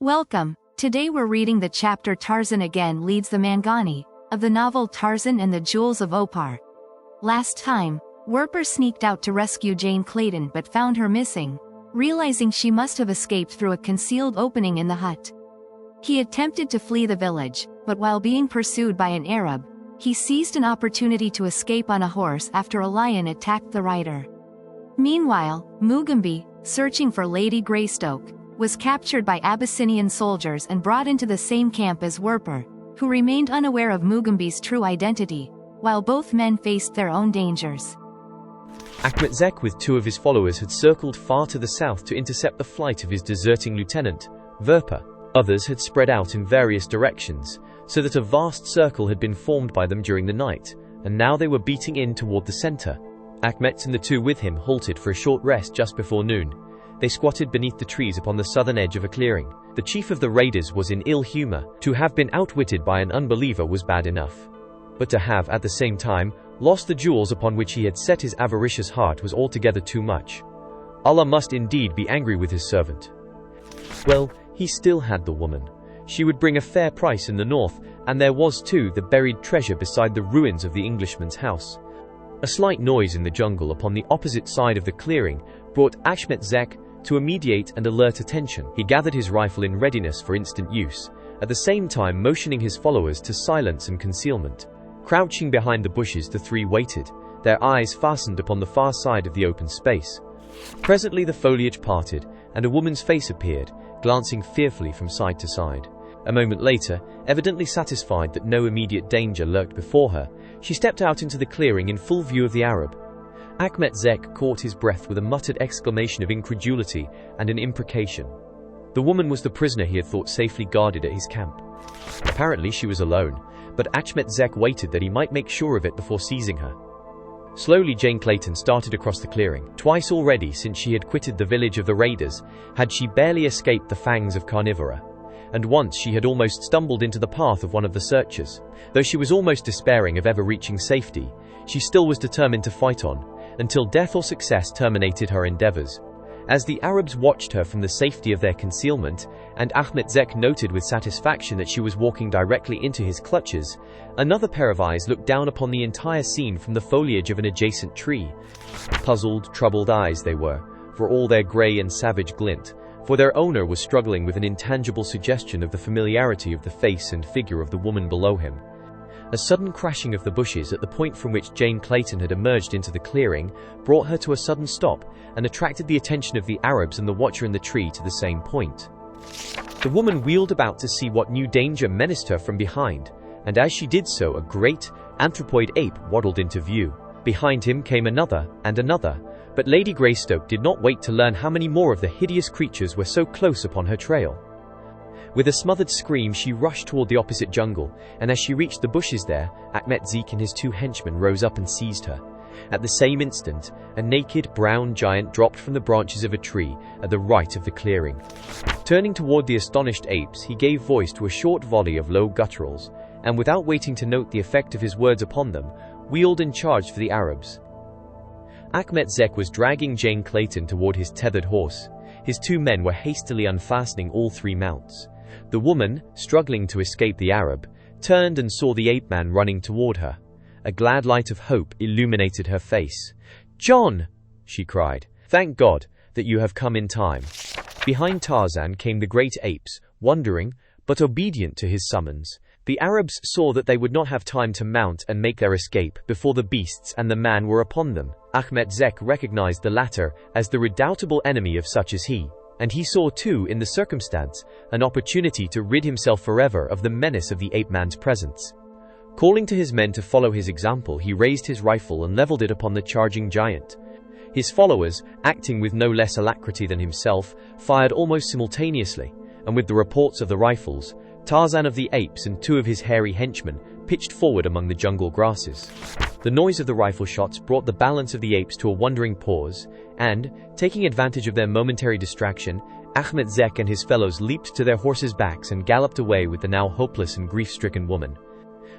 Welcome. Today we're reading the chapter Tarzan Again Leads the Mangani, of the novel Tarzan and the Jewels of Opar. Last time, Werper sneaked out to rescue Jane Clayton but found her missing, realizing she must have escaped through a concealed opening in the hut. He attempted to flee the village, but while being pursued by an Arab, he seized an opportunity to escape on a horse after a lion attacked the rider. Meanwhile, Mugambi, searching for Lady Greystoke, was captured by Abyssinian soldiers and brought into the same camp as Werper, who remained unaware of Mugambi's true identity, while both men faced their own dangers. Achmet Zek with two of his followers had circled far to the south to intercept the flight of his deserting lieutenant, Werper. Others had spread out in various directions, so that a vast circle had been formed by them during the night, and now they were beating in toward the center. Achmet and the two with him halted for a short rest just before noon. They squatted beneath the trees upon the southern edge of a clearing. The chief of the raiders was in ill humor. To have been outwitted by an unbeliever was bad enough, but to have, at the same time, lost the jewels upon which he had set his avaricious heart was altogether too much. Allah must indeed be angry with his servant. Well, he still had the woman. She would bring a fair price in the north, and there was too the buried treasure beside the ruins of the Englishman's house. A slight noise in the jungle upon the opposite side of the clearing brought Achmet Zek to immediate and alert attention. He gathered his rifle in readiness for instant use, at the same time motioning his followers to silence and concealment. Crouching behind the bushes, the three waited, their eyes fastened upon the far side of the open space. Presently the foliage parted, and a woman's face appeared, glancing fearfully from side to side. A moment later, evidently satisfied that no immediate danger lurked before her, she stepped out into the clearing in full view of the Arab. Achmet Zek caught his breath with a muttered exclamation of incredulity and an imprecation. The woman was the prisoner he had thought safely guarded at his camp. Apparently she was alone, but Achmet Zek waited that he might make sure of it before seizing her. Slowly Jane Clayton started across the clearing. Twice already since she had quitted the village of the raiders had she barely escaped the fangs of carnivora, and once she had almost stumbled into the path of one of the searchers. Though she was almost despairing of ever reaching safety, she still was determined to fight on, until death or success terminated her endeavors. As the Arabs watched her from the safety of their concealment, and Achmet Zek noted with satisfaction that she was walking directly into his clutches, another pair of eyes looked down upon the entire scene from the foliage of an adjacent tree. Puzzled, troubled eyes they were, for all their grey and savage glint, for their owner was struggling with an intangible suggestion of the familiarity of the face and figure of the woman below him. A sudden crashing of the bushes at the point from which Jane Clayton had emerged into the clearing brought her to a sudden stop and attracted the attention of the Arabs and the watcher in the tree to the same point. The woman wheeled about to see what new danger menaced her from behind, and as she did so a great, anthropoid ape waddled into view. Behind him came another and another, but Lady Greystoke did not wait to learn how many more of the hideous creatures were so close upon her trail. With a smothered scream she rushed toward the opposite jungle, and as she reached the bushes there, Achmet Zek and his two henchmen rose up and seized her. At the same instant, a naked brown giant dropped from the branches of a tree at the right of the clearing. Turning toward the astonished apes, he gave voice to a short volley of low gutturals, and without waiting to note the effect of his words upon them, wheeled and charged for the Arabs. Achmet Zek was dragging Jane Clayton toward his tethered horse. His two men were hastily unfastening all three mounts. The woman, struggling to escape the Arab, turned and saw the ape-man running toward her. A glad light of hope illuminated her face. "John!" she cried. "Thank God that you have come in time." Behind Tarzan came the great apes, wondering, but obedient to his summons. The Arabs saw that they would not have time to mount and make their escape before the beasts and the man were upon them. Achmet Zek recognized the latter as the redoubtable enemy of such as he, and he saw too in the circumstance an opportunity to rid himself forever of the menace of the ape-man's presence. Calling to his men to follow his example, he raised his rifle and leveled it upon the charging giant. His followers, acting with no less alacrity than himself, fired almost simultaneously, and with the reports of the rifles, Tarzan of the apes and two of his hairy henchmen pitched forward among the jungle grasses. The noise of the rifle shots brought the balance of the apes to a wondering pause, and, taking advantage of their momentary distraction, Achmet Zek and his fellows leaped to their horses' backs and galloped away with the now hopeless and grief-stricken woman.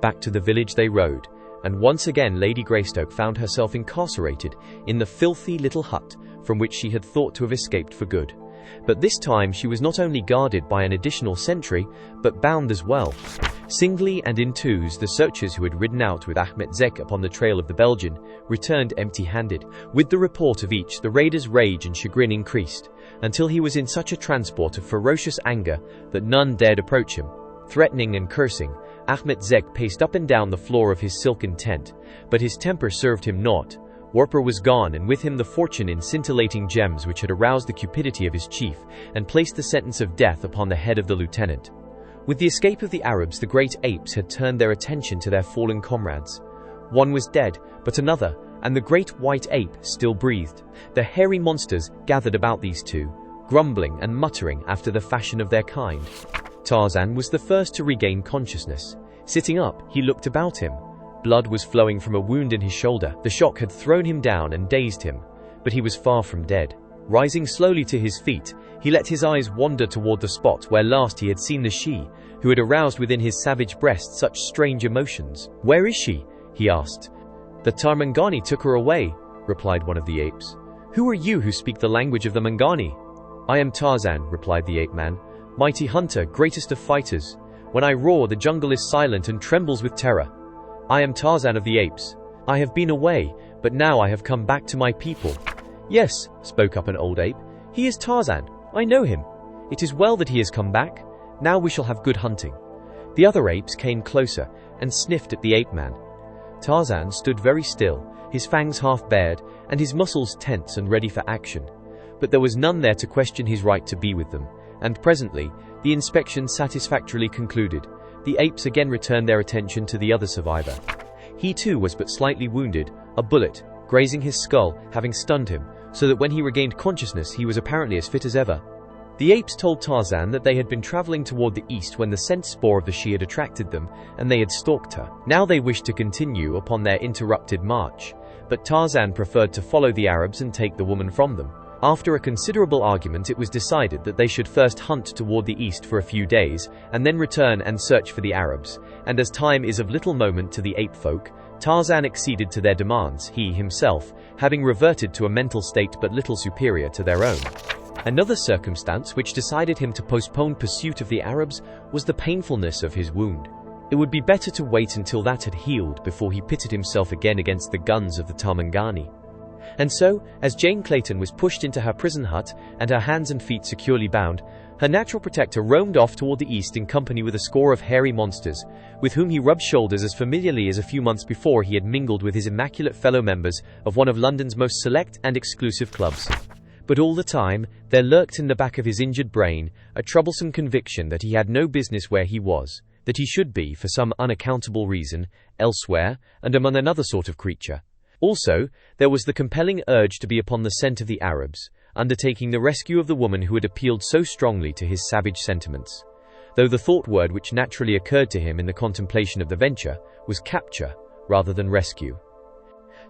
Back to the village they rode, and once again Lady Greystoke found herself incarcerated in the filthy little hut from which she had thought to have escaped for good. But this time she was not only guarded by an additional sentry, but bound as well. Singly and in twos, the searchers who had ridden out with Ahmet Zek upon the trail of the Belgian returned empty-handed. With the report of each, the raider's rage and chagrin increased, until he was in such a transport of ferocious anger that none dared approach him. Threatening and cursing, Ahmet Zek paced up and down the floor of his silken tent, but his temper served him naught. Opar was gone, and with him the fortune in scintillating gems which had aroused the cupidity of his chief and placed the sentence of death upon the head of the lieutenant. With the escape of the Arabs, the great apes had turned their attention to their fallen comrades. One was dead, but another, and the great white ape, still breathed. The hairy monsters gathered about these two, grumbling and muttering after the fashion of their kind. Tarzan was the first to regain consciousness. Sitting up, he looked about him. Blood was flowing from a wound in his shoulder. The shock had thrown him down and dazed him, but he was far from dead. Rising slowly to his feet, he let his eyes wander toward the spot where last he had seen the she, who had aroused within his savage breast such strange emotions. "Where is she?" he asked. "The Tarmangani took her away," replied one of the apes. "Who are you who speak the language of the Mangani?" "I am Tarzan," replied the ape-man, "mighty hunter, greatest of fighters. When I roar, the jungle is silent and trembles with terror. I am Tarzan of the apes. I have been away, but now I have come back to my people." "Yes," spoke up an old ape, "he is Tarzan. I know him. It is well that he has come back. Now we shall have good hunting." The other apes came closer and sniffed at the ape-man. Tarzan stood very still, his fangs half bared and his muscles tense and ready for action. But there was none there to question his right to be with them, and presently, the inspection satisfactorily concluded. The apes again returned their attention to the other survivor. He too was but slightly wounded, a bullet, grazing his skull, having stunned him, so that when he regained consciousness he was apparently as fit as ever. The apes told Tarzan that they had been traveling toward the east when the scent spoor of the she had attracted them, and they had stalked her. Now they wished to continue upon their interrupted march, but Tarzan preferred to follow the Arabs and take the woman from them. After a considerable argument, it was decided that they should first hunt toward the east for a few days, and then return and search for the Arabs, and as time is of little moment to the ape folk, Tarzan acceded to their demands, he himself having reverted to a mental state but little superior to their own. Another circumstance which decided him to postpone pursuit of the Arabs was the painfulness of his wound. It would be better to wait until that had healed before he pitted himself again against the guns of the Tarmangani. And so, as Jane Clayton was pushed into her prison hut and her hands and feet securely bound, her natural protector roamed off toward the east in company with a score of hairy monsters, with whom he rubbed shoulders as familiarly as a few months before he had mingled with his immaculate fellow members of one of London's most select and exclusive clubs. But all the time, there lurked in the back of his injured brain a troublesome conviction that he had no business where he was, that he should be, for some unaccountable reason, elsewhere and among another sort of creature. Also, there was the compelling urge to be upon the scent of the Arabs, undertaking the rescue of the woman who had appealed so strongly to his savage sentiments. Though the thought word which naturally occurred to him in the contemplation of the venture was capture rather than rescue.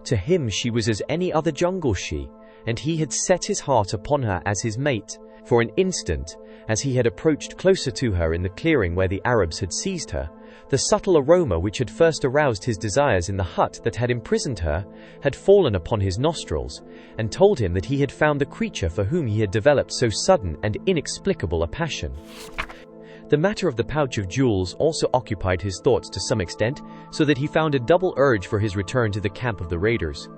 To him she was as any other jungle she, and he had set his heart upon her as his mate. For an instant, as he had approached closer to her in the clearing where the Arabs had seized her, the subtle aroma which had first aroused his desires in the hut that had imprisoned her had fallen upon his nostrils, and told him that he had found the creature for whom he had developed so sudden and inexplicable a passion. The matter of the pouch of jewels also occupied his thoughts to some extent, so that he found a double urge for his return to the camp of the raiders.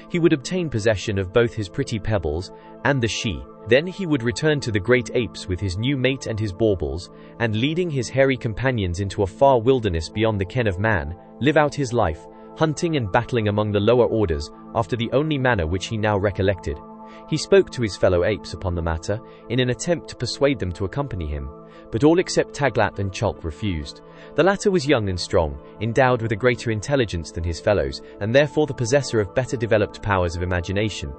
He would obtain possession of both his pretty pebbles and the she. Then he would return to the great apes with his new mate and his baubles, and leading his hairy companions into a far wilderness beyond the ken of man, live out his life, hunting and battling among the lower orders, after the only manner which he now recollected. He spoke to his fellow apes upon the matter, in an attempt to persuade them to accompany him, but all except Taglat and Chalk refused. The latter was young and strong, endowed with a greater intelligence than his fellows, and therefore the possessor of better developed powers of imagination.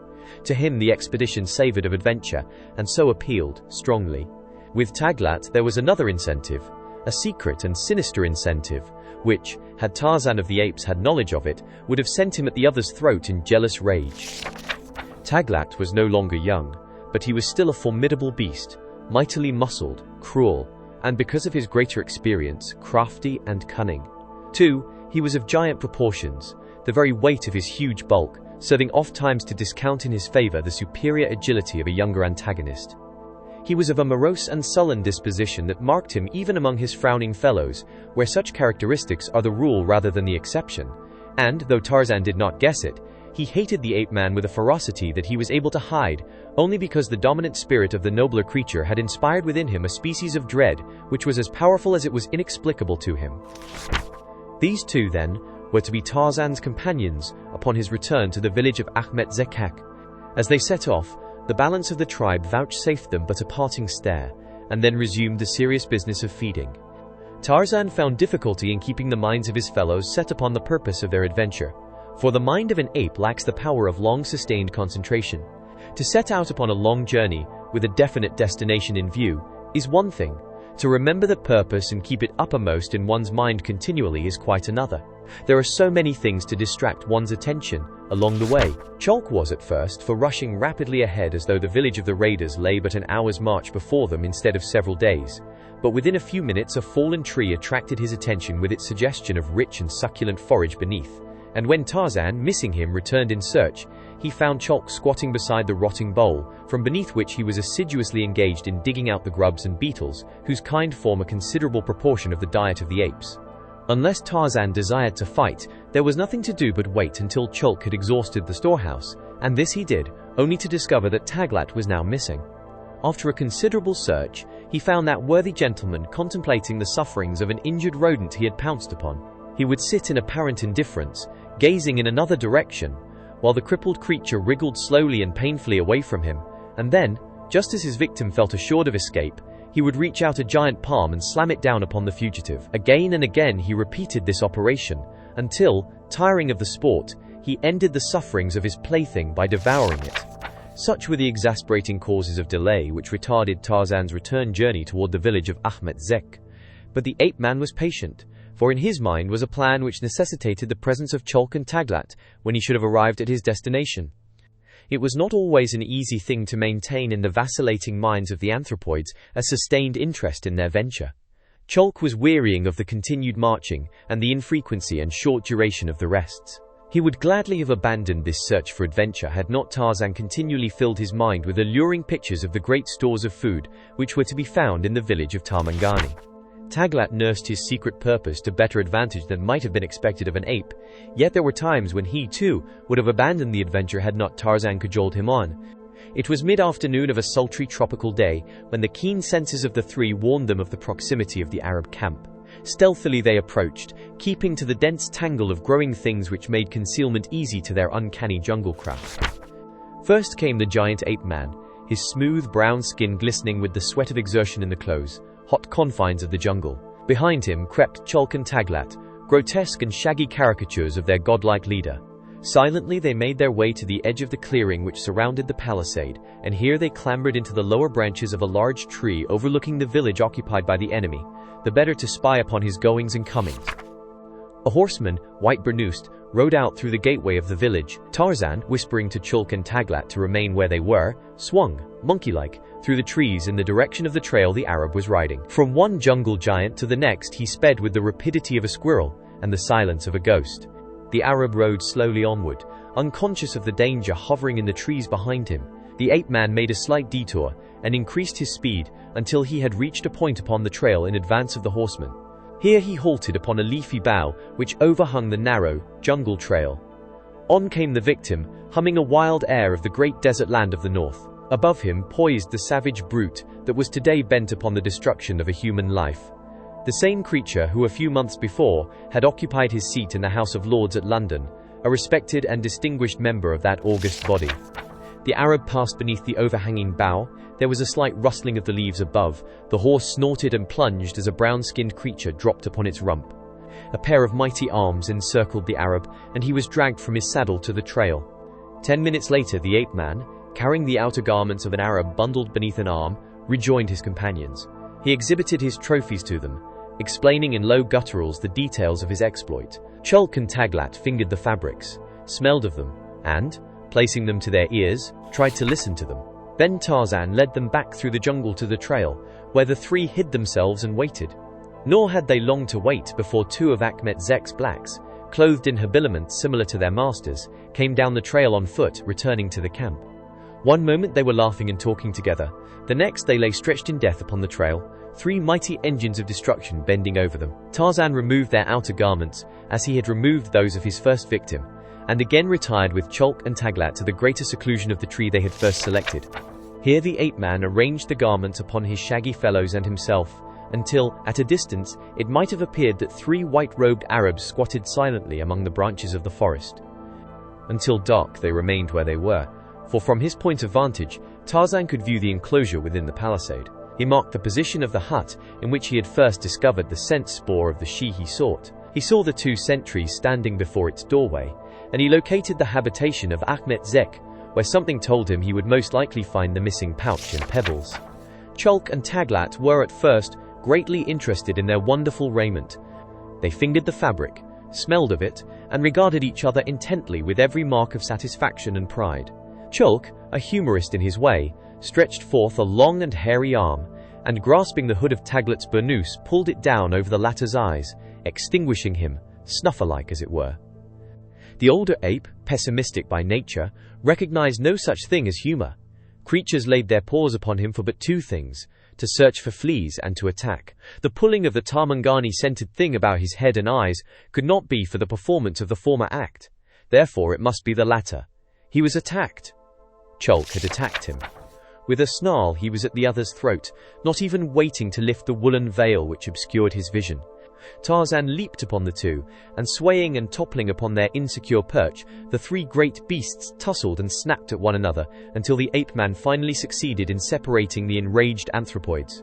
To him the expedition savoured of adventure, and so appealed strongly. With Taglat there was another incentive, a secret and sinister incentive, which, had Tarzan of the Apes had knowledge of it, would have sent him at the other's throat in jealous rage. Taglat was no longer young, but he was still a formidable beast, mightily muscled, cruel, and because of his greater experience, crafty and cunning. Too, he was of giant proportions, the very weight of his huge bulk serving oft times to discount in his favor the superior agility of a younger antagonist. He was of a morose and sullen disposition that marked him even among his frowning fellows, where such characteristics are the rule rather than the exception. And, though Tarzan did not guess it, he hated the ape-man with a ferocity that he was able to hide, only because the dominant spirit of the nobler creature had inspired within him a species of dread which was as powerful as it was inexplicable to him. These two, then, were to be Tarzan's companions upon his return to the village of Ahmet Zekak. As they set off, the balance of the tribe vouchsafed them but a parting stare, and then resumed the serious business of feeding. Tarzan found difficulty in keeping the minds of his fellows set upon the purpose of their adventure, for the mind of an ape lacks the power of long-sustained concentration. To set out upon a long journey with a definite destination in view is one thing. To remember the purpose and keep it uppermost in one's mind continually is quite another. There are so many things to distract one's attention along the way. Chalk was at first for rushing rapidly ahead as though the village of the raiders lay but an hour's march before them instead of several days. But within a few minutes a fallen tree attracted his attention with its suggestion of rich and succulent forage beneath. And when Tarzan, missing him, returned in search, he found Chalk squatting beside the rotting bole, from beneath which he was assiduously engaged in digging out the grubs and beetles, whose kind form a considerable proportion of the diet of the apes. Unless Tarzan desired to fight, there was nothing to do but wait until Chalk had exhausted the storehouse, and this he did, only to discover that Taglat was now missing. After a considerable search, he found that worthy gentleman contemplating the sufferings of an injured rodent he had pounced upon. He would sit in apparent indifference, gazing in another direction, while the crippled creature wriggled slowly and painfully away from him, and then, just as his victim felt assured of escape, he would reach out a giant palm and slam it down upon the fugitive. Again and again he repeated this operation, until, tiring of the sport, he ended the sufferings of his plaything by devouring it. Such were the exasperating causes of delay which retarded Tarzan's return journey toward the village of Ahmet Zek. But the ape-man was patient, for in his mind was a plan which necessitated the presence of Chalk and Taglat when he should have arrived at his destination. It was not always an easy thing to maintain in the vacillating minds of the anthropoids a sustained interest in their venture. Chalk was wearying of the continued marching and the infrequency and short duration of the rests. He would gladly have abandoned this search for adventure had not Tarzan continually filled his mind with alluring pictures of the great stores of food which were to be found in the village of Mangani. Taglat nursed his secret purpose to better advantage than might have been expected of an ape, yet there were times when he, too, would have abandoned the adventure had not Tarzan cajoled him on. It was mid-afternoon of a sultry tropical day when the keen senses of the three warned them of the proximity of the Arab camp. Stealthily they approached, keeping to the dense tangle of growing things which made concealment easy to their uncanny jungle craft. First came the giant ape-man, his smooth brown skin glistening with the sweat of exertion in the close, hot confines of the jungle. Behind him crept Chalk and Taglat, grotesque and shaggy caricatures of their godlike leader. Silently they made their way to the edge of the clearing which surrounded the palisade, and here they clambered into the lower branches of a large tree overlooking the village occupied by the enemy, the better to spy upon his goings and comings. A horseman, white burnoosed, rode out through the gateway of the village. Tarzan, whispering to Chalk and Taglat to remain where they were, swung, monkey-like, through the trees in the direction of the trail the Arab was riding. From one jungle giant to the next he sped with the rapidity of a squirrel and the silence of a ghost. The Arab rode slowly onward, unconscious of the danger hovering in the trees behind him. The ape-man made a slight detour and increased his speed until he had reached a point upon the trail in advance of the horseman. Here he halted upon a leafy bough which overhung the narrow, jungle trail. On came the victim, humming a wild air of the great desert land of the north. Above him poised the savage brute that was today bent upon the destruction of a human life. The same creature who a few months before had occupied his seat in the House of Lords at London, a respected and distinguished member of that august body. The Arab passed beneath the overhanging bough. There was a slight rustling of the leaves above. The horse snorted and plunged as a brown-skinned creature dropped upon its rump. A pair of mighty arms encircled the Arab, and he was dragged from his saddle to the trail. 10 minutes later the ape-man, carrying the outer garments of an Arab bundled beneath an arm, rejoined his companions. He exhibited his trophies to them, explaining in low gutturals the details of his exploit. Chalk and Taglat fingered the fabrics, smelled of them, and, placing them to their ears, tried to listen to them. Then Tarzan led them back through the jungle to the trail, where the three hid themselves and waited. Nor had they long to wait before two of Ahmet Zek's blacks, clothed in habiliments similar to their masters, came down the trail on foot, returning to the camp. One moment they were laughing and talking together, the next they lay stretched in death upon the trail, three mighty engines of destruction bending over them. Tarzan removed their outer garments, as he had removed those of his first victim, and again retired with Chulk and Taglat to the greater seclusion of the tree they had first selected. Here the ape-man arranged the garments upon his shaggy fellows and himself, until, at a distance, it might have appeared that three white-robed Arabs squatted silently among the branches of the forest. Until dark they remained where they were, for from his point of vantage, Tarzan could view the enclosure within the palisade. He marked the position of the hut in which he had first discovered the scent spoor of the she he sought. He saw the two sentries standing before its doorway, and he located the habitation of Achmet Zek, where something told him he would most likely find the missing pouch and pebbles. Chulk and Taglat were at first greatly interested in their wonderful raiment. They fingered the fabric, smelled of it, and regarded each other intently with every mark of satisfaction and pride. Chulk, a humorist in his way, stretched forth a long and hairy arm, and grasping the hood of Taglat's burnous, pulled it down over the latter's eyes, extinguishing him, snuffer-like as it were. The older ape, pessimistic by nature, recognized no such thing as humor. Creatures laid their paws upon him for but two things: to search for fleas and to attack. The pulling of the Tarmangani-scented thing about his head and eyes could not be for the performance of the former act. Therefore it must be the latter. He was attacked. Chulk had attacked him. With a snarl he was at the other's throat, not even waiting to lift the woolen veil which obscured his vision. Tarzan leaped upon the two, and swaying and toppling upon their insecure perch, the three great beasts tussled and snapped at one another until the ape-man finally succeeded in separating the enraged anthropoids.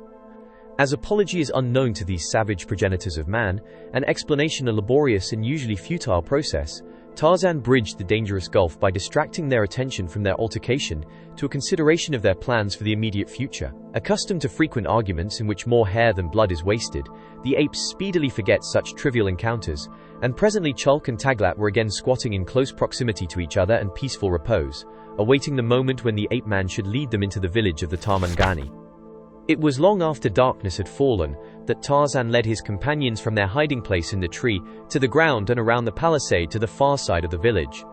As apology is unknown to these savage progenitors of man, and explanation a laborious and usually futile process, Tarzan bridged the dangerous gulf by distracting their attention from their altercation to a consideration of their plans for the immediate future. Accustomed to frequent arguments in which more hair than blood is wasted, the apes speedily forget such trivial encounters, and presently Chulk and Taglat were again squatting in close proximity to each other in peaceful repose, awaiting the moment when the ape-man should lead them into the village of the Tarmangani. It was long after darkness had fallen that Tarzan led his companions from their hiding place in the tree to the ground and around the palisade to the far side of the village.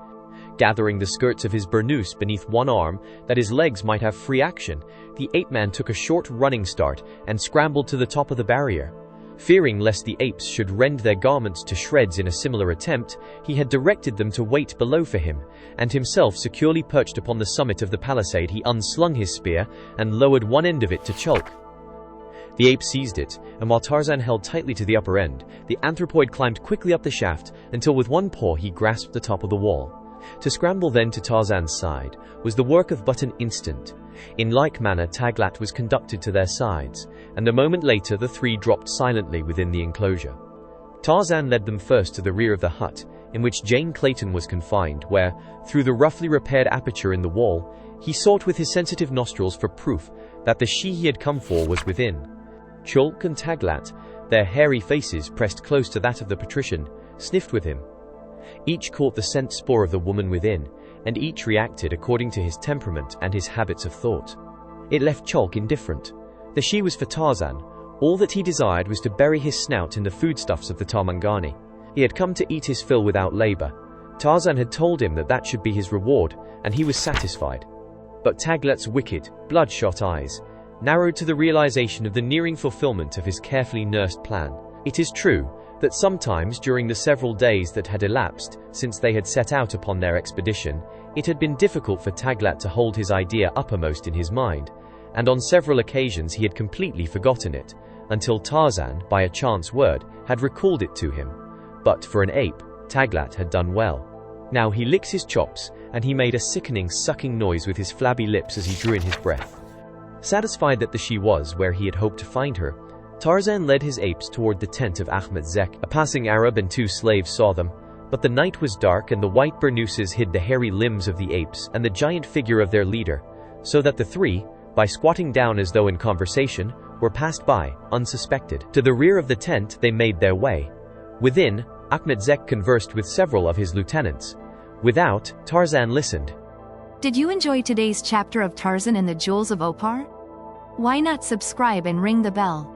Gathering the skirts of his burnous beneath one arm, that his legs might have free action, the ape-man took a short running start and scrambled to the top of the barrier. Fearing lest the apes should rend their garments to shreds in a similar attempt, he had directed them to wait below for him, and himself securely perched upon the summit of the palisade, he unslung his spear and lowered one end of it to Chulk. The ape seized it, and while Tarzan held tightly to the upper end, the anthropoid climbed quickly up the shaft until with one paw he grasped the top of the wall. To scramble then to Tarzan's side was the work of but an instant. In like manner Taglat was conducted to their sides, and a moment later the three dropped silently within the enclosure. Tarzan led them first to the rear of the hut, in which Jane Clayton was confined, where, through the roughly repaired aperture in the wall, he sought with his sensitive nostrils for proof that the she he had come for was within. Chulk and Taglat, their hairy faces pressed close to that of the patrician, sniffed with him. Each caught the scent spoor of the woman within, and each reacted according to his temperament and his habits of thought. It left Chulk indifferent. The she was for Tarzan. All that he desired was to bury his snout in the foodstuffs of the Tarmangani. He had come to eat his fill without labor. Tarzan had told him that that should be his reward, and he was satisfied. But Taglat's wicked, bloodshot eyes narrowed to the realization of the nearing fulfillment of his carefully nursed plan. It is true that sometimes during the several days that had elapsed since they had set out upon their expedition, it had been difficult for Taglat to hold his idea uppermost in his mind, and on several occasions he had completely forgotten it, until Tarzan, by a chance word, had recalled it to him. But for an ape, Taglat had done well. Now he licked his chops, and he made a sickening sucking noise with his flabby lips as he drew in his breath. Satisfied that the she was where he had hoped to find her, Tarzan led his apes toward the tent of Achmet Zek. A passing Arab and two slaves saw them, but the night was dark and the white burnouses hid the hairy limbs of the apes and the giant figure of their leader, so that the three, by squatting down as though in conversation, were passed by, unsuspected. To the rear of the tent they made their way. Within, Achmet Zek conversed with several of his lieutenants. Without, Tarzan listened. Did you enjoy today's chapter of Tarzan and the Jewels of Opar? Why not subscribe and ring the bell?